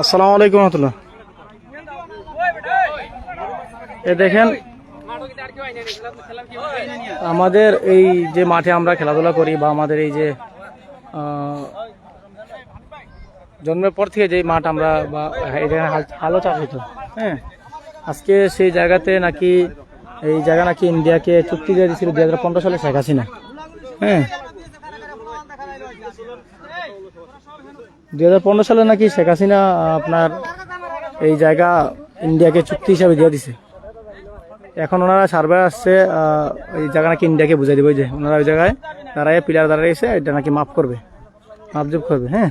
আসসালামু আলাইকুম রহমতুল্লাহ। এ দেখেন আমাদের এই যে মাঠে আমরা খেলাধুলা করি বা আমাদের এই যে জন্মের পর থেকে যে মাঠ আমরা বা এখানে হালও চাষ হতো, হ্যাঁ, আজকে সেই জায়গাতে নাকি এই জায়গা নাকি ইন্ডিয়াকে চুক্তি দিয়ে দিয়েছিল 2015 সালে শেখ হাসিনা। হ্যাঁ, 2015 সালে নাকি শেখ হাসিনা আপনার এই জায়গা ইন্ডিয়াকে চুক্তি হিসাবে দিয়ে দিছে। এখন ওনারা সার্ভে আসছে, এই জায়গা নাকি ইন্ডিয়াকে বুঝাই দেবে যে ওনারা ওই জায়গায় দাঁড়ায় পিলার দাঁড়াইছে, এটা নাকি মাপ করবে, মাপজুপ করবে। হ্যাঁ,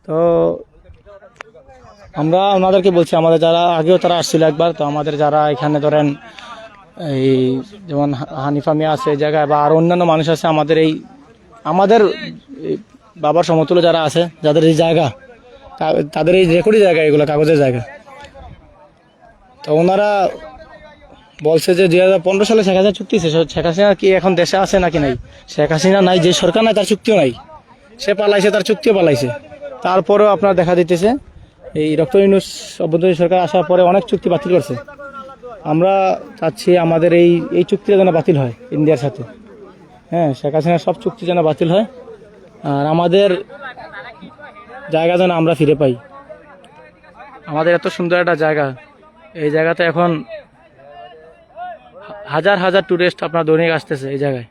তো আমরা ওনাদেরকে বলছি, আমাদের যারা আগেও তারা আসছিল একবার, তো আমাদের যারা এখানে ধরেন এই যেমন হানিফা মিয়া আছে এই জায়গায় বা আর অন্যান্য মানুষ আছে, আমাদের বাবার সমতুল্য যারা আছে, যাদের এই জায়গা, তাদের এই রেকর্ডি জায়গা, এগুলো কাগজের জায়গা। তো ওনারা বলছে যে 2015 সালে শেখ হাসিনা চুক্তি, শেখ হাসিনা কি এখন দেশে আছে নাকি নাই? শেখ হাসিনা নাই, যে সরকার নাই তার চুক্তিও নাই, সে পালাইছে, তার চুক্তিও পালাইছে। তারপরেও আপনার দেখা দিতেছে এই ডক্টর ইউনূস অভ্যন্তরীণ সরকার আসার পরে অনেক চুক্তি বাতিল করছে। আমরা চাচ্ছি আমাদের এই চুক্তিটা যেন বাতিল হয় ইন্ডিয়ার সাথে। হ্যাঁ, শেখ হাসিনার সব চুক্তি যেন বাতিল হয়, আর আমাদের জায়গা যেন আমরা ফিরে পাই। আমাদের এত সুন্দর একটা জায়গা, এই জায়গাতে এখন হাজার হাজার টুরিস্ট আপনার দৈনিক আসতেছে এই জায়গায়।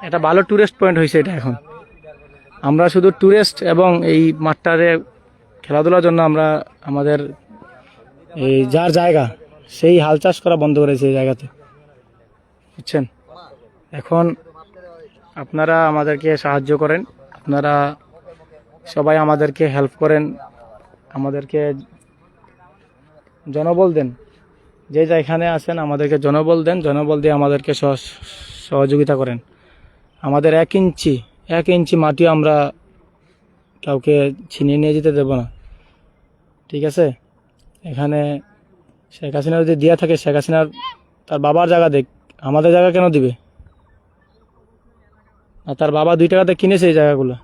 এটা ভালো টুরিস্ট পয়েন্ট হয়েছে এটা এখন। আমরা শুধু টুরিস্ট এবং এই মাঠটারে খেলাধুলার জন্য আমরা আমাদের এই যার জায়গা সেই হাল চাষ করা বন্ধ করেছে এই জায়গাতে, বুঝছেন? এখন আপনারা আমাদেরকে সাহায্য করেন, আপনারা সবাই আমাদেরকে হেল্প করেন, আমাদেরকে জনবল দেন, যে যেখানে আছেন আমাদেরকে জনবল দেন, জনবল দিয়ে আমাদেরকে সহযোগিতা করেন। আমাদের এক ইঞ্চি মাটিও আমরা কাউকে ছিনিয়ে নিয়ে যেতে দেব না, ঠিক আছে? এখানে শেখ হাসিনা যদি দিয়া থাকে, শেখ হাসিনার তার বাবার জায়গা দেখ, আমাদের জায়গা কেন দিবে? আর তার বাবা 2 টাকাতে কিনেছে এই জায়গাগুলো।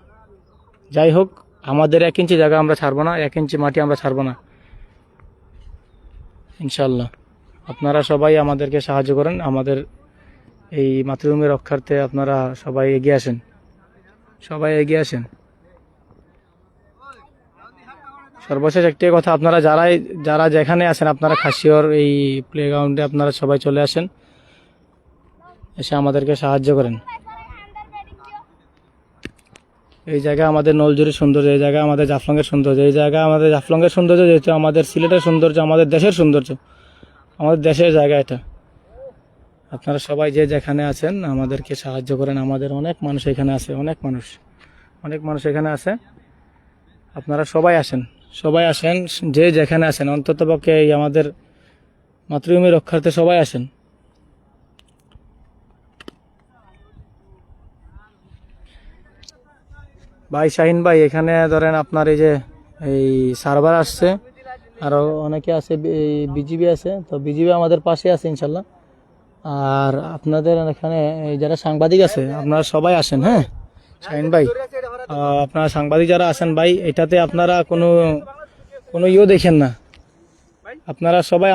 যাই হোক, আমাদের 1 ইঞ্চি জায়গা আমরা ছাড়বো না, 1 ইঞ্চি মাটি আমরা ছাড়বো না, ইনশাল্লাহ। আপনারা সবাই আমাদেরকে সাহায্য করেন, আমাদের এই মাতৃভূমি রক্ষার্থে আপনারা সবাই এগিয়ে আসেন, সবাই এগিয়ে আসেন। সর্বশেষ একটি কথা, আপনারা যারা যেখানে আছেন, আপনারা খাসিয়র এই প্লেগ্রাউন্ডে আপনারা সবাই চলে আসেন, এসে আমাদেরকে সাহায্য করেন। এই জায়গা আমাদের নলজুরির সৌন্দর্য, এই জায়গা আমাদের জাফলংয়ের সৌন্দর্য, এই জায়গা আমাদের জাফলংয়ের সৌন্দর্য, যেহেতু আমাদের সিলেটের সৌন্দর্য, আমাদের দেশের সৌন্দর্য, আমাদের দেশের জায়গা এটা। আপনারা সবাই যে যেখানে আছেন আমাদেরকে সাহায্য করেন। আমাদের অনেক মানুষ এখানে আছে, অনেক মানুষ এখানে আছে। আপনারা সবাই আসেন, যে যেখানে আছেন, অন্ততপক্ষে এই আমাদের মাতৃভূমি রক্ষার্থে সবাই আসেন। ভাই শাহিন ভাই, এখানে ধরেন আপনার এই যে এই সার্ভার আসছে, আরও অনেকে আছে, এই বিজিবি আছে, তো বিজিবি আমাদের পাশে আছে ইনশাল্লাহ। আর আপনাদের এখানে যারা সাংবাদিক আছে, আপনারা সবাই আসেন। হ্যাঁ শাহিন ভাই, আপনারা সাংবাদিক যারা আছেন ভাই, এটাতে আপনারা কোনো দেখেন না, আপনারা সবাই